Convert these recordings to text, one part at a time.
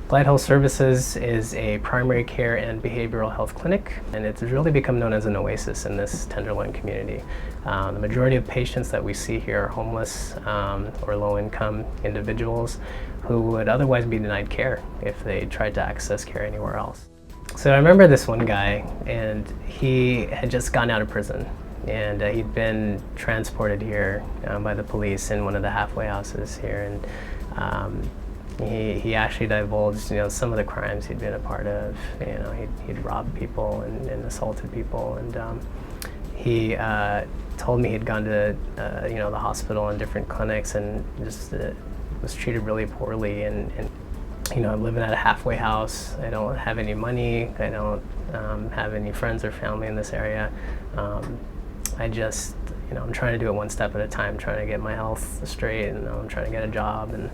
Blight Health Services is a primary care and behavioral health clinic, and it's really become known as an oasis in this Tenderloin community. The majority of patients that we see here are homeless or low-income individuals who would otherwise be denied care if they tried to access care anywhere else. So I remember this one guy, and he had just gotten out of prison, and he'd been transported here by the police in one of the halfway houses here, and he actually divulged, some of the crimes he'd been a part of. He'd robbed people and assaulted people, and he told me he'd gone to the hospital and different clinics and just was treated really poorly. And I'm living at a halfway house. I don't have any money. I don't have any friends or family in this area. I just, I'm trying to do it one step at a time, trying to get my health straight, and I'm trying to get a job and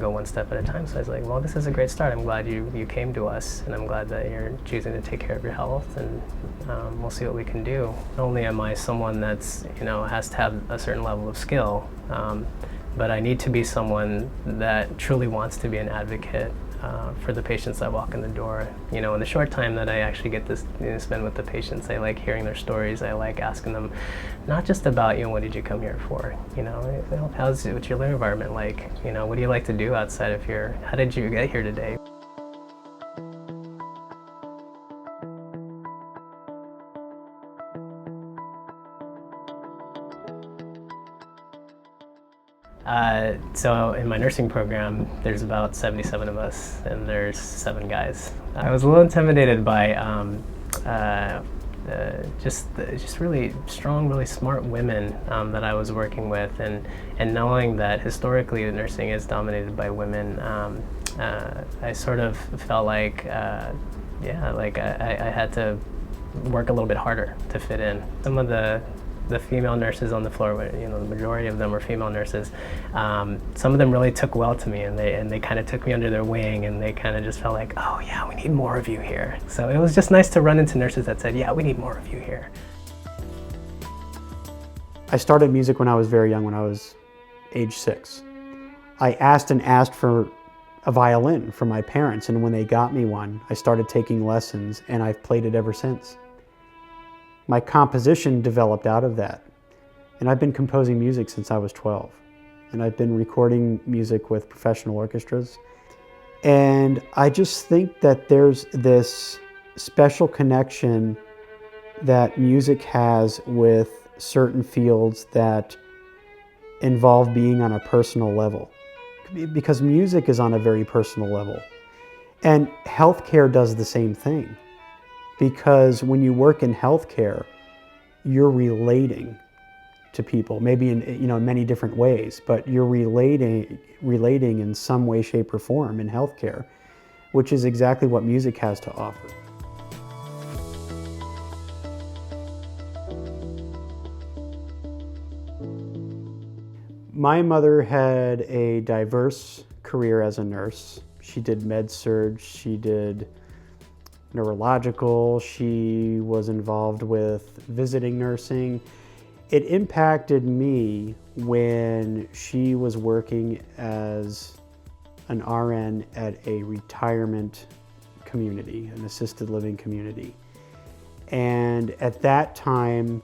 go one step at a time. So I was like, well, this is a great start. I'm glad you came to us, and I'm glad that you're choosing to take care of your health, and we'll see what we can do. Not only am I someone that's, has to have a certain level of skill, but I need to be someone that truly wants to be an advocate for the patients that walk in the door. In the short time that I actually get to spend with the patients, I like hearing their stories. I like asking them, not just about, what did you come here for? What's your living environment like? What do you like to do outside of here? How did you get here today? So in my nursing program, there's about 77 of us, and there's 7 guys. I was a little intimidated by just really strong, really smart women that I was working with, and knowing that historically nursing is dominated by women, I sort of felt like, I had to work a little bit harder to fit in. Some of the female nurses on the floor, the majority of them were female nurses. Some of them really took well to me, and they kind of took me under their wing, and they kind of just felt like, oh yeah, we need more of you here. So it was just nice to run into nurses that said, yeah, we need more of you here. I started music when I was very young, when I was age 6. I asked for a violin from my parents, and when they got me one, I started taking lessons, and I've played it ever since. My composition developed out of that. And I've been composing music since I was 12. And I've been recording music with professional orchestras. And I just think that there's this special connection that music has with certain fields that involve being on a personal level. Because music is on a very personal level. And healthcare does the same thing. Because when you work in healthcare, you're relating to people, maybe in many different ways, but you're relating in some way, shape, or form in healthcare, which is exactly what music has to offer. My mother had a diverse career as a nurse. She did med-surg, she did neurological, she was involved with visiting nursing. It impacted me when she was working as an RN at a retirement community, an assisted living community. And at that time,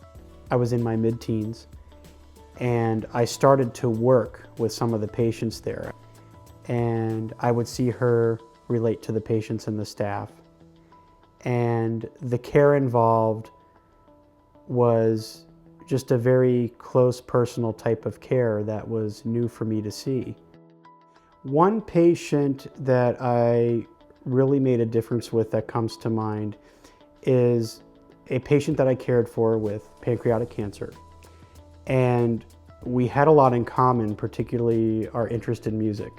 I was in my mid-teens, and I started to work with some of the patients there. And I would see her relate to the patients and the staff. And the care involved was just a very close personal type of care that was new for me to see. One patient that I really made a difference with that comes to mind is a patient that I cared for with pancreatic cancer. And we had a lot in common, particularly our interest in music.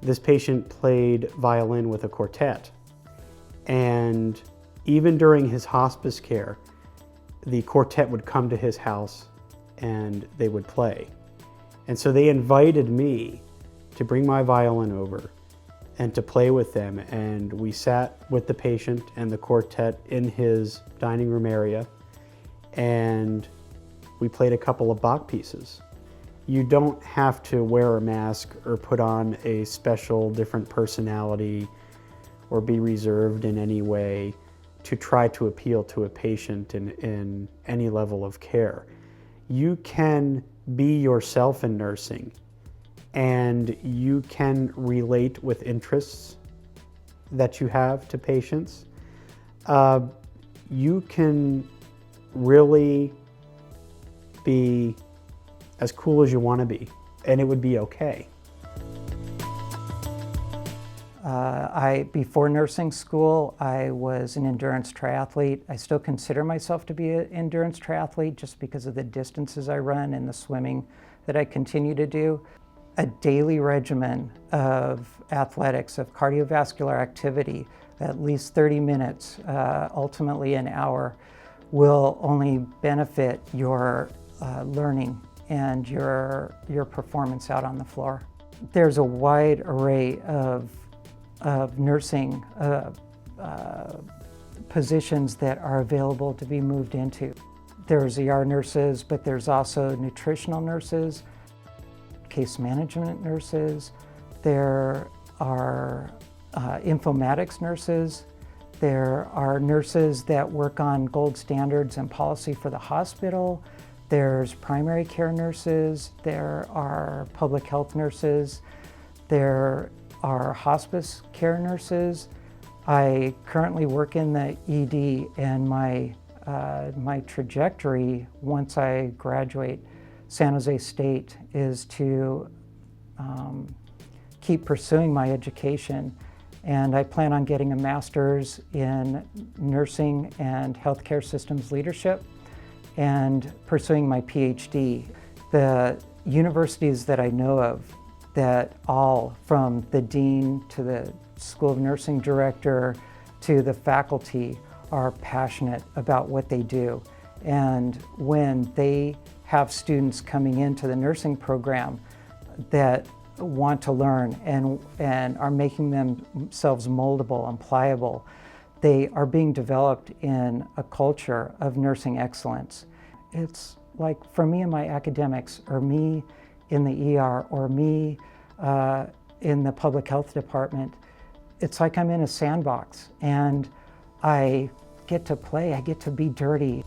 This patient played violin with a quartet. And even during his hospice care, the quartet would come to his house and they would play. And so they invited me to bring my violin over and to play with them. And we sat with the patient and the quartet in his dining room area, and we played a couple of Bach pieces. You don't have to wear a mask or put on a special different personality or be reserved in any way to try to appeal to a patient in any level of care. You can be yourself in nursing, and you can relate with interests that you have to patients. You can really be as cool as you want to be, and it would be okay. Before nursing school, I was an endurance triathlete. I still consider myself to be an endurance triathlete just because of the distances I run and the swimming that I continue to do. A daily regimen of athletics, of cardiovascular activity, at least 30 minutes, ultimately an hour, will only benefit your learning and your performance out on the floor. There's a wide array of nursing positions that are available to be moved into. There's ER nurses, but there's also nutritional nurses, case management nurses, there are informatics nurses, there are nurses that work on gold standards and policy for the hospital, there's primary care nurses, there are public health nurses, there are hospice care nurses. I currently work in the ED, and my trajectory once I graduate San Jose State is to keep pursuing my education, and I plan on getting a master's in nursing and healthcare systems leadership and pursuing my PhD. The universities that I know of, that all from the dean to the School of Nursing director to the faculty, are passionate about what they do. And when they have students coming into the nursing program that want to learn and are making themselves moldable and pliable, they are being developed in a culture of nursing excellence. It's like for me and my academics, or me in the ER, or me in the public health department, it's like I'm in a sandbox and I get to play, I get to be dirty.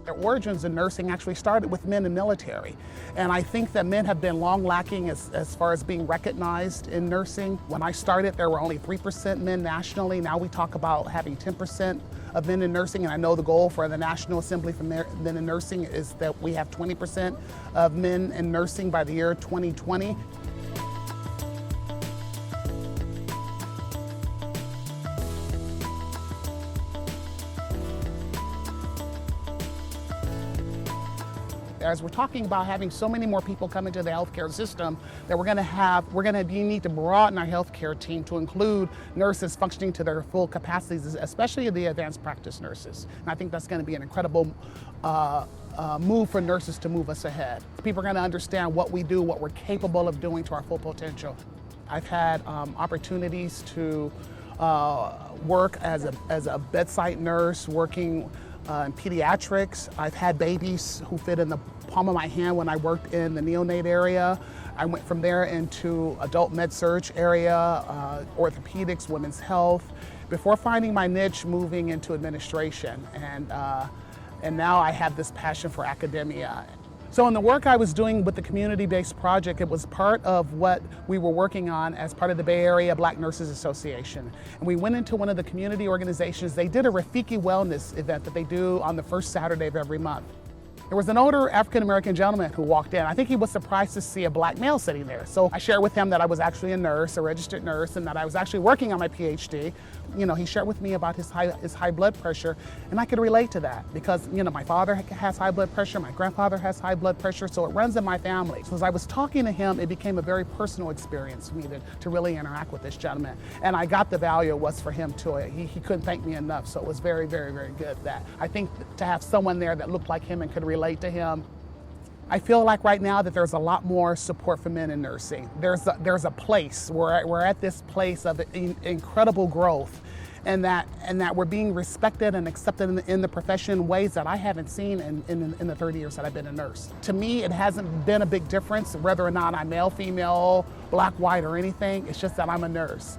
The origins of nursing actually started with men in military. And I think that men have been long lacking as far as being recognized in nursing. When I started, there were only 3% men nationally. Now we talk about having 10% of men in nursing, and I know the goal for the National Assembly for Men in Nursing is that we have 20% of men in nursing by the year 2020. As we're talking about having so many more people come into the healthcare system, that we need to broaden our healthcare team to include nurses functioning to their full capacities, especially the advanced practice nurses. And I think that's going to be an incredible move for nurses to move us ahead. People are going to understand what we do, what we're capable of doing to our full potential. I've had opportunities to work as a bedside nurse, working in pediatrics. I've had babies who fit in the palm of my hand when I worked in the neonate area. I went from there into adult med-surg area, orthopedics, women's health, before finding my niche moving into administration. And now I have this passion for academia. So in the work I was doing with the community-based project, it was part of what we were working on as part of the Bay Area Black Nurses Association. And we went into one of the community organizations. They did a Rafiki Wellness event that they do on the first Saturday of every month. There was an older African-American gentleman who walked in. I think he was surprised to see a black male sitting there. So I shared with him that I was actually a nurse, a registered nurse, and that I was actually working on my PhD. You know, he shared with me about his high blood pressure, and I could relate to that because, you know, my father has high blood pressure, my grandfather has high blood pressure, so it runs in my family. So as I was talking to him, it became a very personal experience for me to really interact with this gentleman. And I got the value it was for him too. He couldn't thank me enough, so it was very, very, very good that I think to have someone there that looked like him and could relate to him. I feel like right now that there's a lot more support for men in nursing. There's a place, we're at this place of incredible growth. and that we're being respected and accepted in the profession in ways that I haven't seen in the 30 years that I've been a nurse. To me, it hasn't been a big difference whether or not I'm male, female, black, white, or anything. It's just that I'm a nurse.